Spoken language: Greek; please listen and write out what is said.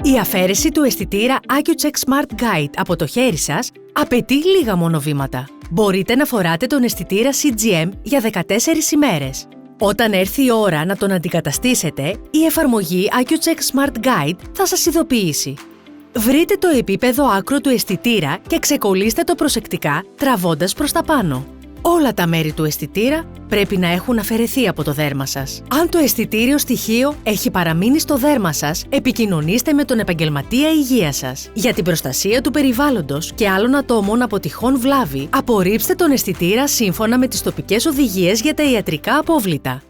Η αφαίρεση του αισθητήρα Accu-Chek Smart Guide από το χέρι σας απαιτεί λίγα μόνο βήματα. Μπορείτε να φοράτε τον αισθητήρα CGM για 14 ημέρες. Όταν έρθει η ώρα να τον αντικαταστήσετε, η εφαρμογή Accu-Chek Smart Guide θα σας ειδοποιήσει. Βρείτε το επίπεδο άκρου του αισθητήρα και ξεκολλήστε το προσεκτικά τραβώντας προς τα πάνω. Όλα τα μέρη του αισθητήρα πρέπει να έχουν αφαιρεθεί από το δέρμα σας. Αν το αισθητήριο στοιχείο έχει παραμείνει στο δέρμα σας, επικοινωνήστε με τον επαγγελματία υγείας σας. Για την προστασία του περιβάλλοντος και άλλων ατόμων από τυχόν βλάβη, απορρίψτε τον αισθητήρα σύμφωνα με τις τοπικές οδηγίες για τα ιατρικά απόβλητα.